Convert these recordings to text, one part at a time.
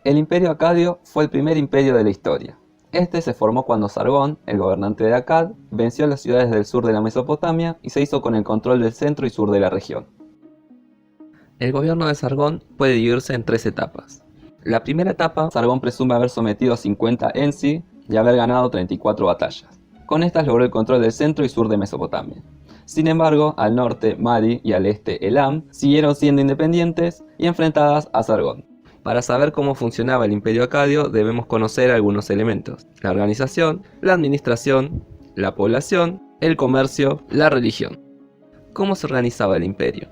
El imperio acadio fue el primer imperio de la historia. Este se formó cuando Sargón, el gobernante de Akkad, venció a las ciudades del sur de la Mesopotamia y se hizo con el control del centro y sur de la región. El gobierno de Sargón puede dividirse en 3 etapas. La primera etapa, Sargón presume haber sometido a 50 Ensi y haber ganado 34 batallas. Con estas logró el control del centro y sur de Mesopotamia. Sin embargo, al norte, Madi, y al este, Elam, siguieron siendo independientes y enfrentadas a Sargón. Para saber cómo funcionaba el imperio acadio debemos conocer algunos elementos: la organización, la administración, la población, el comercio, la religión. ¿Cómo se organizaba el imperio?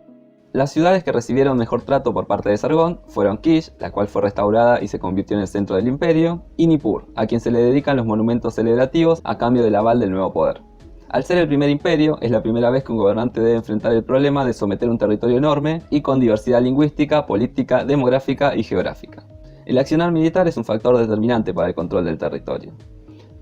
Las ciudades que recibieron mejor trato por parte de Sargón fueron Kish, la cual fue restaurada y se convirtió en el centro del imperio, y Nippur, a quien se le dedican los monumentos celebrativos a cambio del aval del nuevo poder. Al ser el primer imperio, es la primera vez que un gobernante debe enfrentar el problema de someter un territorio enorme y con diversidad lingüística, política, demográfica y geográfica. El accionar militar es un factor determinante para el control del territorio.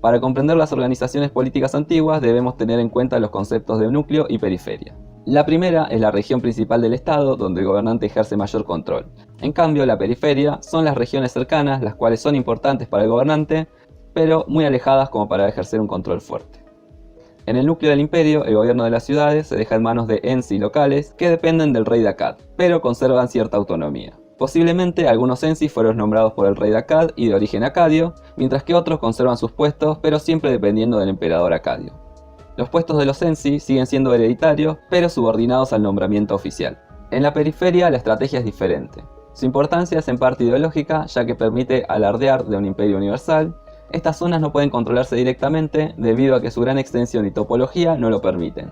Para comprender las organizaciones políticas antiguas debemos tener en cuenta los conceptos de núcleo y periferia. La primera es la región principal del estado, donde el gobernante ejerce mayor control. En cambio, la periferia son las regiones cercanas, las cuales son importantes para el gobernante, pero muy alejadas como para ejercer un control fuerte. En el núcleo del imperio, el gobierno de las ciudades se deja en manos de ensi locales que dependen del rey de Akkad, pero conservan cierta autonomía. Posiblemente algunos ensi fueron nombrados por el rey de Akkad y de origen acadio, mientras que otros conservan sus puestos, pero siempre dependiendo del emperador acadio. Los puestos de los ensi siguen siendo hereditarios, pero subordinados al nombramiento oficial. En la periferia la estrategia es diferente. Su importancia es en parte ideológica, ya que permite alardear de un imperio universal. Estas zonas no pueden controlarse directamente, debido a que su gran extensión y topología no lo permiten.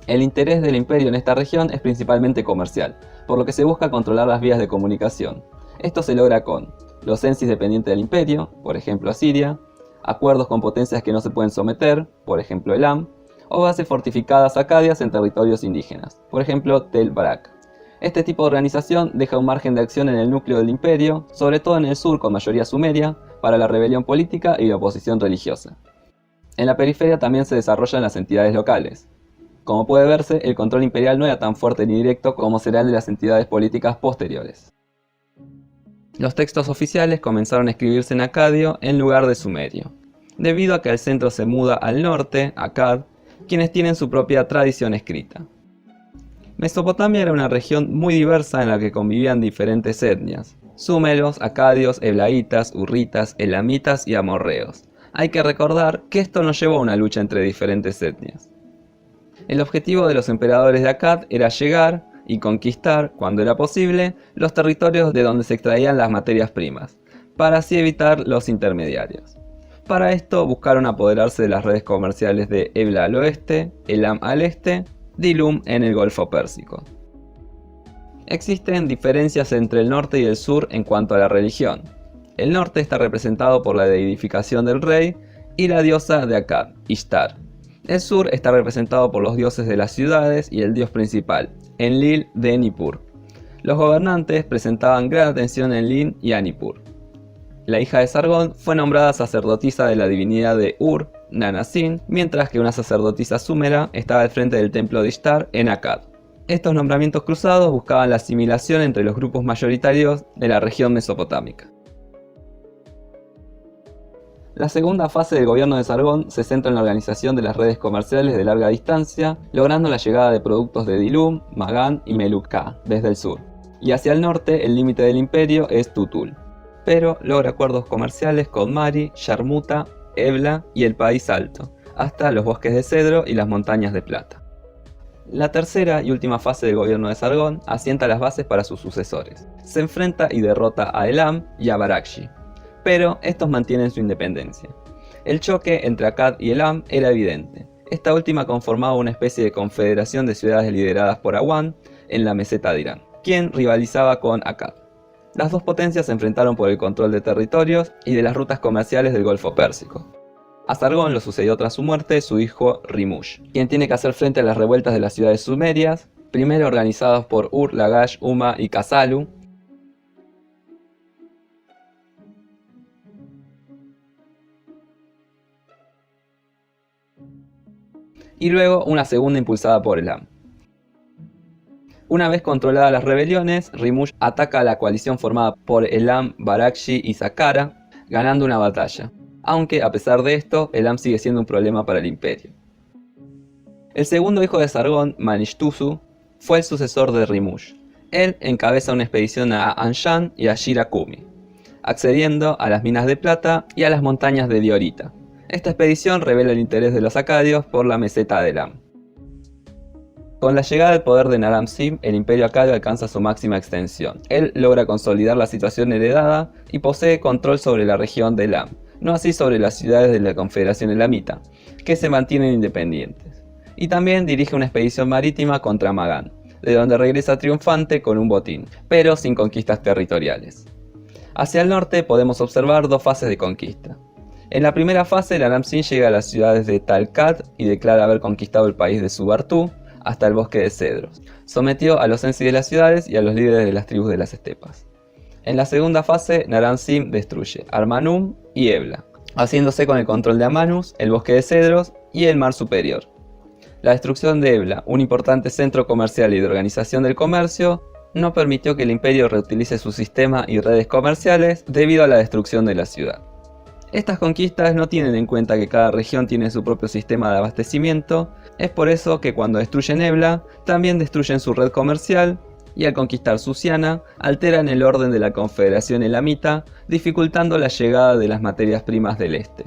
El interés del imperio en esta región es principalmente comercial, por lo que se busca controlar las vías de comunicación. Esto se logra con los ensis dependientes del imperio, por ejemplo Asiria, acuerdos con potencias que no se pueden someter, por ejemplo Elam, o bases fortificadas acadias en territorios indígenas, por ejemplo Tel Barak. Este tipo de organización deja un margen de acción en el núcleo del imperio, sobre todo en el sur con mayoría sumeria, para la rebelión política y la oposición religiosa. En la periferia también se desarrollan las entidades locales. Como puede verse, el control imperial no era tan fuerte ni directo como será el de las entidades políticas posteriores. Los textos oficiales comenzaron a escribirse en acadio en lugar de sumerio, debido a que el centro se muda al norte, Akkad, quienes tienen su propia tradición escrita. Mesopotamia era una región muy diversa en la que convivían diferentes etnias: súmeros, acadios, eblaitas, hurritas, elamitas y amorreos. Hay que recordar que esto no llevó a una lucha entre diferentes etnias. El objetivo de los emperadores de Akkad era llegar y conquistar, cuando era posible, los territorios de donde se extraían las materias primas, para así evitar los intermediarios. Para esto buscaron apoderarse de las redes comerciales de Ebla al oeste, Elam al este, Dilum en el Golfo Pérsico. Existen diferencias entre el norte y el sur en cuanto a la religión. El norte está representado por la deidificación del rey y la diosa de Akkad, Ishtar. El sur está representado por los dioses de las ciudades y el dios principal, Enlil de Nippur. Los gobernantes presentaban gran atención a Enlil y a Nippur. La hija de Sargón fue nombrada sacerdotisa de la divinidad de Ur, Nanasin, mientras que una sacerdotisa súmera estaba al frente del templo de Ishtar en Akkad. Estos nombramientos cruzados buscaban la asimilación entre los grupos mayoritarios de la región mesopotámica. La segunda fase del gobierno de Sargón se centra en la organización de las redes comerciales de larga distancia, logrando la llegada de productos de Dilum, Magan y Melucca desde el sur. Y hacia el norte el límite del imperio es Tutul, pero logra acuerdos comerciales con Mari, Yarmuta, Ebla y el País Alto, hasta los bosques de cedro y las montañas de plata. La tercera y última fase del gobierno de Sargón asienta las bases para sus sucesores. Se enfrenta y derrota a Elam y a Barakshi, pero estos mantienen su independencia. El choque entre Akkad y Elam era evidente. Esta última conformaba una especie de confederación de ciudades lideradas por Awan en la meseta de Irán, quien rivalizaba con Akkad. Las dos potencias se enfrentaron por el control de territorios y de las rutas comerciales del Golfo Pérsico. A Sargón lo sucedió tras su muerte su hijo Rimush, quien tiene que hacer frente a las revueltas de las ciudades sumerias, primero organizadas por Ur, Lagash, Uma y Kasalu, y luego una segunda impulsada por Elam. Una vez controladas las rebeliones, Rimush ataca a la coalición formada por Elam, Barakshi y Saqqara, ganando una batalla. Aunque, a pesar de esto, Elam sigue siendo un problema para el imperio. El segundo hijo de Sargón, Manishtusu, fue el sucesor de Rimush. Él encabeza una expedición a Anshan y a Shirakumi, accediendo a las minas de plata y a las montañas de Diorita. Esta expedición revela el interés de los acadios por la meseta de Elam. Con la llegada al poder de Naram-Sin, el imperio acadio alcanza su máxima extensión. Él logra consolidar la situación heredada y posee control sobre la región de Elam, no así sobre las ciudades de la Confederación Elamita, que se mantienen independientes. Y también dirige una expedición marítima contra Magan, de donde regresa triunfante con un botín, pero sin conquistas territoriales. Hacia el norte podemos observar dos fases de conquista. En la primera fase, Naram-Sin llega a las ciudades de Talcat y declara haber conquistado el país de Subartú, hasta el bosque de cedros. Sometió a los ensi de las ciudades y a los líderes de las tribus de las estepas. En la segunda fase, Naram-Sin destruye Armanum y Ebla, haciéndose con el control de Amanus, el bosque de cedros y el mar superior. La destrucción de Ebla, un importante centro comercial y de organización del comercio, no permitió que el imperio reutilice su sistema y redes comerciales debido a la destrucción de la ciudad. Estas conquistas no tienen en cuenta que cada región tiene su propio sistema de abastecimiento. Es por eso que cuando destruyen Ebla, también destruyen su red comercial, y al conquistar Susiana, alteran el orden de la Confederación Elamita, dificultando la llegada de las materias primas del este.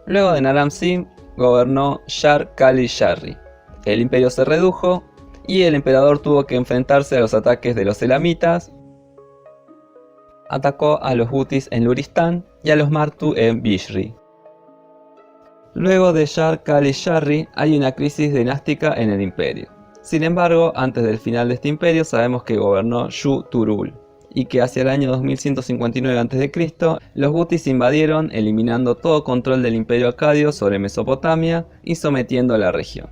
Luego de Naram-Sin, gobernó Shar-Kali-Sharri. El imperio se redujo, y el emperador tuvo que enfrentarse a los ataques de los elamitas. Atacó a los Hutis en Luristán y a los Martu en Bishri. Luego de Shar-Kali-Sharri hay una crisis dinástica en el imperio. Sin embargo, antes del final de este imperio sabemos que gobernó Shu-Turul, y que hacia el año 2159 a.C. los Hutis invadieron, eliminando todo control del imperio acadio sobre Mesopotamia y sometiendo a la región.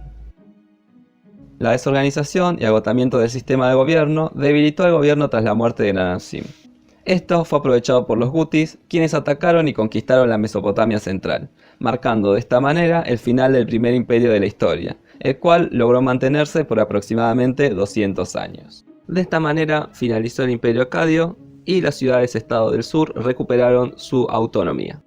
La desorganización y agotamiento del sistema de gobierno debilitó al gobierno tras la muerte de Naram-Sin. Esto fue aprovechado por los Hutis, quienes atacaron y conquistaron la Mesopotamia central, marcando de esta manera el final del primer imperio de la historia, el cual logró mantenerse por aproximadamente 200 años. De esta manera finalizó el imperio acadio y las ciudades-estado del sur recuperaron su autonomía.